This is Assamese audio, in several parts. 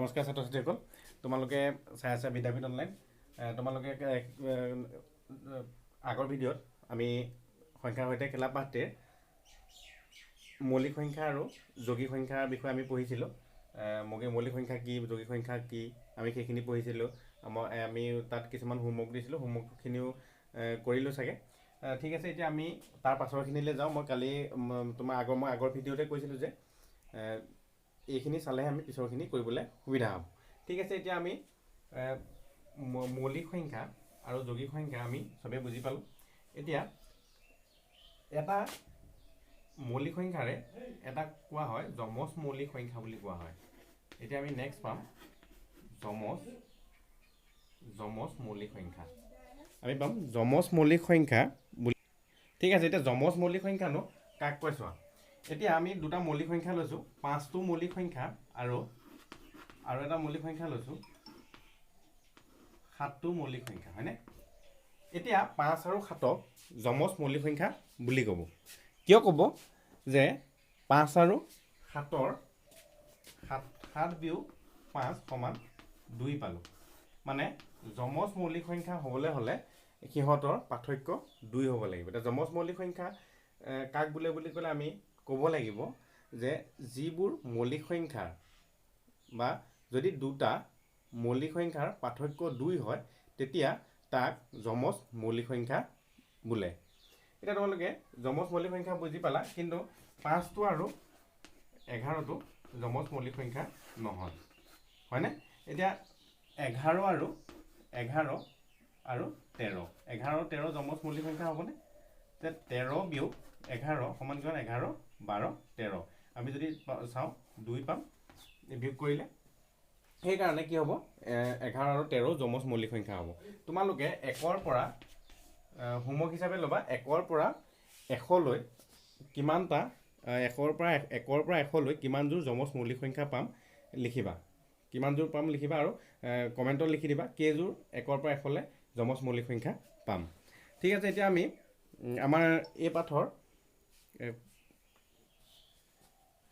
নমস্কাৰ ছাত্ৰ ছাত্ৰীসকল, তোমালোকে চাই আছা বিদ্যাপীঠ অনলাইন। তোমালোকে আগৰ ভিডিঅ'ত আমি সংখ্যাৰ সৈতে খেলা পাঠটিৰ মৌলিক সংখ্যা আৰু যৌগিক সংখ্যাৰ বিষয়ে আমি পঢ়িছিলোঁ। মৌলিক সংখ্যা কি, যৌগিক সংখ্যা কি, আমি সেইখিনি পঢ়িছিলোঁ। আমি তাত কিছুমান হোমৱৰ্ক দিছিলোঁ, হোমৱৰ্কখিনিও কৰিলোঁ চাগে। ঠিক আছে, এতিয়া আমি তাৰ পাছৰখিনিলৈ যাওঁ। মই কালি মই আগৰ ভিডিঅ'তে কৈছিলোঁ যে এইখিনি চালেহে আমি পিছৰখিনি কৰিবলৈ সুবিধা হ'ব। ঠিক আছে, এতিয়া আমি মৌলিক সংখ্যা আৰু যৌগিক সংখ্যা আমি চবেই বুজি পালোঁ। এতিয়া এটা মৌলিক সংখ্যাৰে এটা কোৱা হয় যমজ মৌলিক সংখ্যা বুলি কোৱা হয়। এতিয়া আমি নেক্সট পাম যমজ মৌলিক সংখ্যা। আমি পাম যমজ মৌলিক সংখ্যা বুলি। ঠিক আছে, এতিয়া যমজ মৌলিক সংখ্যানো কাক কৈ চোৱা। এতিয়া আমি দুটা মৌলিক সংখ্যা লৈছোঁ, 5টো মৌলিক সংখ্যা আৰু এটা মৌলিক সংখ্যা লৈছোঁ 7টো মৌলিক সংখ্যা, হয়নে? এতিয়া 5 আৰু 7ক যমজ মৌলিক সংখ্যা বুলি ক'ব। কিয় ক'ব যে 5 আৰু 7ৰ 7 বিয়োগ 5 সমান 2 পালোঁ। মানে যমজ মৌলিক সংখ্যা হ'বলৈ হ'লে সিহঁতৰ পাৰ্থক্য 2 হ'ব লাগিব। এতিয়া যমজ মৌলিক সংখ্যা কাক বোলে বুলি ক'লে আমি ক'ব লাগিব যে যিবোৰ মৌলিক সংখ্যাৰ বা যদি দুটা মৌলিক সংখ্যাৰ পাৰ্থক্য 2 হয় তেতিয়া তাক যমজ মৌলিক সংখ্যা বোলে। এতিয়া তোমালোকে যমজ মৌলিক সংখ্যা বুজি পালা, কিন্তু 5টো আৰু 11টো যমজ মৌলিক সংখ্যা নহয়, হয়নে? এতিয়া 11 আৰু 13 যমজ মৌলিক সংখ্যা হ'বনে? যে 13 বিয়োগ 11 সমান কিমান? 11, 12, 13। আমি যদি চাওঁ 2 পাম বিয়োগ কৰিলে। সেইকাৰণে কি হ'ব? 11 আৰু 13 যমজ মৌলিক সংখ্যা হ'ব। তোমালোকে 1ৰ পৰা হোমৱৰ্ক হিচাপে ল'বা, 1ৰ পৰা 100লৈ কিমানটা 1ৰ পৰা 100লৈ কিমানযোৰ যমজ মৌলিক সংখ্যা পাম লিখিবা। কিমানযোৰ পাম লিখিবা আৰু কমেণ্টত লিখি দিবা কেইযোৰ 1ৰ পৰা 100লৈ যমজ মৌলিক সংখ্যা পাম। ঠিক আছে, এতিয়া আমি আমাৰ এই পাঠৰ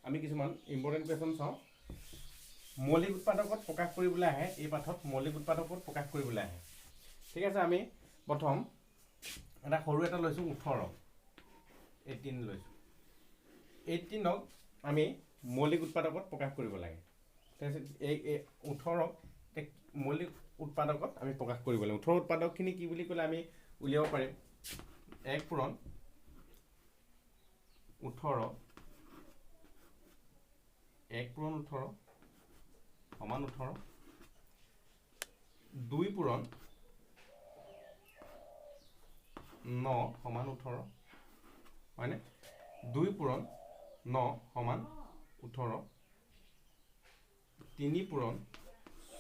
আমি কিছুমান ইম্পৰ্টেণ্ট কুৱেশ্যন চাওঁ। মৌলিক উৎপাদকত প্ৰকাশ কৰিবলৈ আহে, এই পাঠত মৌলিক উৎপাদকত প্ৰকাশ কৰিবলৈ আহে। ঠিক আছে, আমি প্ৰথম সৰু এটা লৈছোঁ 18 লৈছোঁ। 18ক আমি মৌলিক উৎপাদকত প্ৰকাশ কৰিব লাগে। তাৰপিছত এই 18ক মৌলিক উৎপাদকত আমি প্ৰকাশ কৰিব লাগে। 18 উৎপাদকখিনি কি বুলি ক'লে আমি উলিয়াব পাৰিম। 1 পূৰণ 18 সমান 18, 2 পূৰণ 9 সমান 18, হয়নে? 2 পূৰণ 9 সমান 18, 3 পূৰণ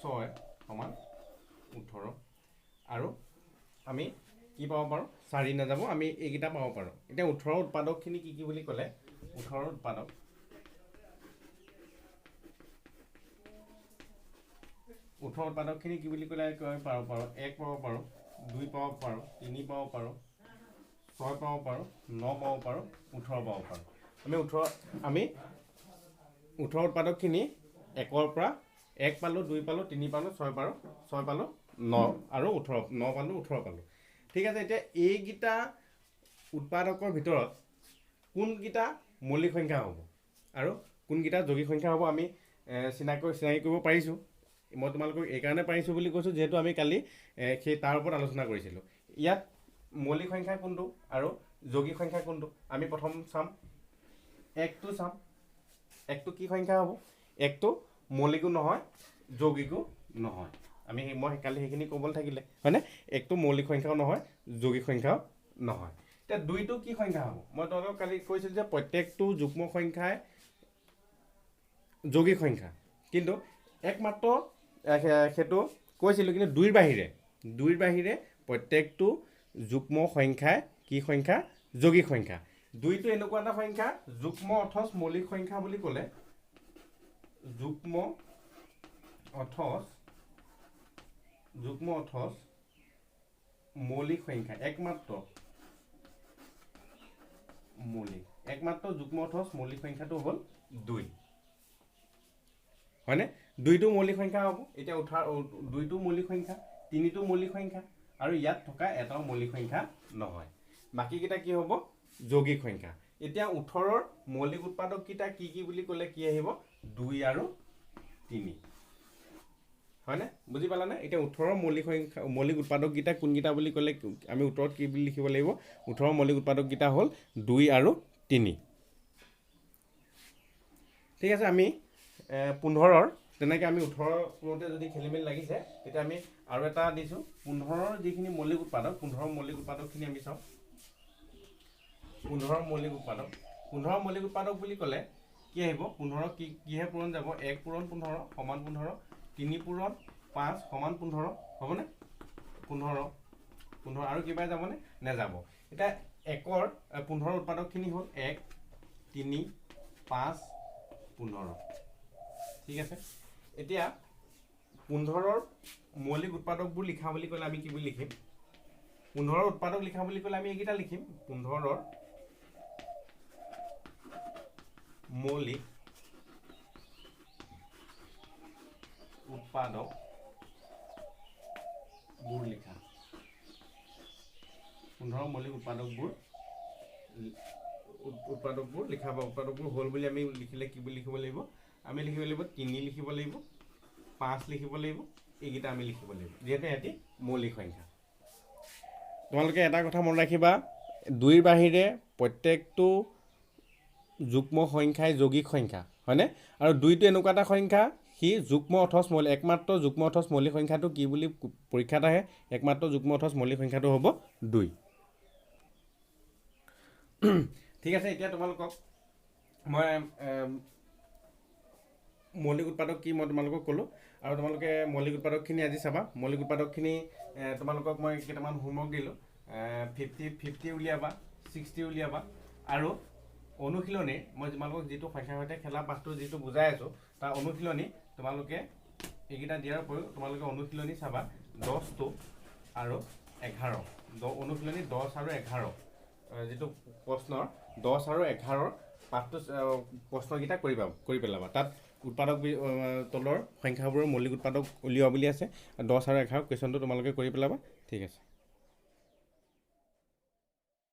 6 সমান 18, আৰু আমি কি পাব পাৰোঁ? 4 নাযাব, আমি এইকেইটা পাব পাৰোঁ। এতিয়া 18 উৎপাদকখিনি কি কি বুলি ক'লে? 18 উৎপাদকখিনি কি বুলি ক'লে পাব পাৰোঁ? 1 পাব পাৰোঁ, 2 পাব পাৰোঁ, 3 পাব পাৰোঁ, 6 পাব পাৰোঁ, 9 পাব পাৰোঁ, 18 পাব পাৰোঁ। আমি 18 উৎপাদকখিনি 1ৰ পৰা 1 পালোঁ, 2 পালোঁ, 3 পালোঁ, 6 পালোঁ, 9 আৰু 18, 9 পালোঁ, 18 পালোঁ। ঠিক আছে, এতিয়া এইকেইটা উৎপাদকৰ ভিতৰত কোনকেইটা মৌলিক সংখ্যা হ'ব আৰু কোনকেইটা যৌগিক সংখ্যা হ'ব আমি চিনাকি কৰিব পাৰিছোঁ। মই তোমালোকক এইকাৰণে পাৰিছোঁ বুলি কৈছোঁ যিহেতু আমি কালি তাৰ ওপৰত আলোচনা কৰিছিলোঁ। ইয়াত মৌলিক সংখ্যা কোনটো আৰু যৌগিক সংখ্যা কোনটো আমি প্ৰথম চাম। 1টো চাম। 1টো কি সংখ্যা হ'ব? 1টো মৌলিকো নহয়, যৌগিকো নহয়। মই কালি সেইখিনি ক'বলৈ থাকিলে, হয়নে? 1টো মৌলিক সংখ্যাও নহয়, যৌগিক সংখ্যাও নহয়। এতিয়া 2টো কি সংখ্যা হ'ব? মই তোমালোকক কালি কৈছিলোঁ যে প্ৰত্যেকটো যুগ্ম সংখ্যাই যৌগিক সংখ্যা, কিন্তু একমাত্ৰ সেইটো কৈছিলোঁ, কিন্তু 2ৰ বাহিৰে প্ৰত্যেকটো যুগ্ম সংখ্যাই কি সংখ্যা? যৌগিক সংখ্যা। 2টো এনেকুৱা এটা সংখ্যা যুগ্ম অথচ মৌলিক সংখ্যা বুলি ক'লে, যুগ্ম অথচ মৌলিক সংখ্যা, একমাত্ৰ যুগ্ম অথচ মৌলিক সংখ্যাটো হ'ল 2, হয়নে? 2টো মৌলিক সংখ্যা হ'ব এতিয়া 2টো মৌলিক সংখ্যা 3টো মৌলিক সংখ্যা আৰু ইয়াত থকা এটাও মৌলিক সংখ্যা নহয় বাকি কিটা কি হ'ব যৌগিক সংখ্যা এতিয়া 18ৰ মৌলিক উৎপাদক কিটা কি বুলি ক'লে কি আহিব 2 আৰু 3 হয়নে বুজি পালানে এতিয়া 18ৰ মৌলিক উৎপাদক কিটা কোন কিটা বুলি ক'লে আমি উত্তৰত কি বুলি লিখিব লাগিব 18ৰ মৌলিক উৎপাদক কিটা হ'ল 2 আৰু 3 ঠিক আছে আমি 15ৰ তেনেকৈ আমি 18 কোনতে যদি খেলিমেলি লাগিছে তেতিয়া আমি আৰু এটা দিছো 15ৰ যিখিনি মৌলিক উৎপাদক 15ৰ মৌলিক উৎপাদকখিনি আমি চাও 15ৰ মৌলিক উৎপাদক বুলি ক'লে কি আহিব 15 কিহে পূৰণ যাব 1 পূৰণ 15 সমান 15 3 পূৰণ 5 সমান 15 হ'বনে 15 আৰু কিবা যাবনে নেযাব এটা 1ৰ 15ৰ উৎপাদকখিনি হ'ল 1 3 5 15 ঠিক আছে এতিয়া 15ৰ মৌলিক উৎপাদকবোৰ লিখা বুলি ক'লে আমি কি বুলি লিখিম 15ৰ উৎপাদক লিখা বুলি ক'লে আমি এইকেইটা লিখিম 15ৰ মৌলিক উৎপাদকবোৰ লিখা 15ৰ মৌলিক উৎপাদকবোৰ লিখা বা উৎপাদকবোৰ হ'ল বুলি আমি লিখিলে কি বুলি লিখিব লাগিব আমি লিখিব লাগিব 3 লিখিব লাগিব 5 লিখিব লাগিব এইকেইটা আমি লিখিব লাগিব যেহেতু এটি মৌলিক সংখ্যা তোমালোকে এটা কথা মন ৰাখিবা 2ৰ বাহিৰে প্ৰত্যেকটো যুগ্ম সংখ্যাই যৌগিক সংখ্যা হয়নে আৰু 2টো এনেকুৱা এটা সংখ্যা সি যুগ্ম অথচ মৌলিক একমাত্ৰ যুগ্ম অথচ মৌলিক সংখ্যাটো কি বুলি পৰীক্ষাত আহে একমাত্ৰ যুগ্ম অথচ মৌলিক সংখ্যাটো হ'ব 2 ঠিক আছে এতিয়া তোমালোকক মই মৌলিক উৎপাদক কি মই তোমালোকক ক'লো আৰু তোমালোকে মৌলিক উৎপাদকখিনি আজি চাবা মৌলিক উৎপাদকখিনি তোমালোকক মই কেইটামান হোমৱৰ্ক দিলোঁ 50 উলিয়াবা 60 উলিয়াবা আৰু অনুশীলনী মই তোমালোকক যিটো সংখ্যাৰ সৈতে খেলা পাঠটো যিটো বুজাই আছোঁ তাৰ অনুশীলনী তোমালোকে এইকেইটা দিয়াৰ উপৰিও তোমালোকে অনুশীলনী চাবা 10টো আৰু 11 অনুশীলনী 10 আৰু 11 যিটো প্ৰশ্নৰ 10 আৰু 11ৰ পাঠটো প্ৰশ্নকেইটা কৰি পেলাবা তাত উৎপাদক তলৰ সংখ্যাবোৰৰ মৌলিক উৎপাদক উলিওৱা বুলি আছে 10 আৰু 11 কুৱেশ্যনটো তোমালোকে কৰি পেলাবা ঠিক আছে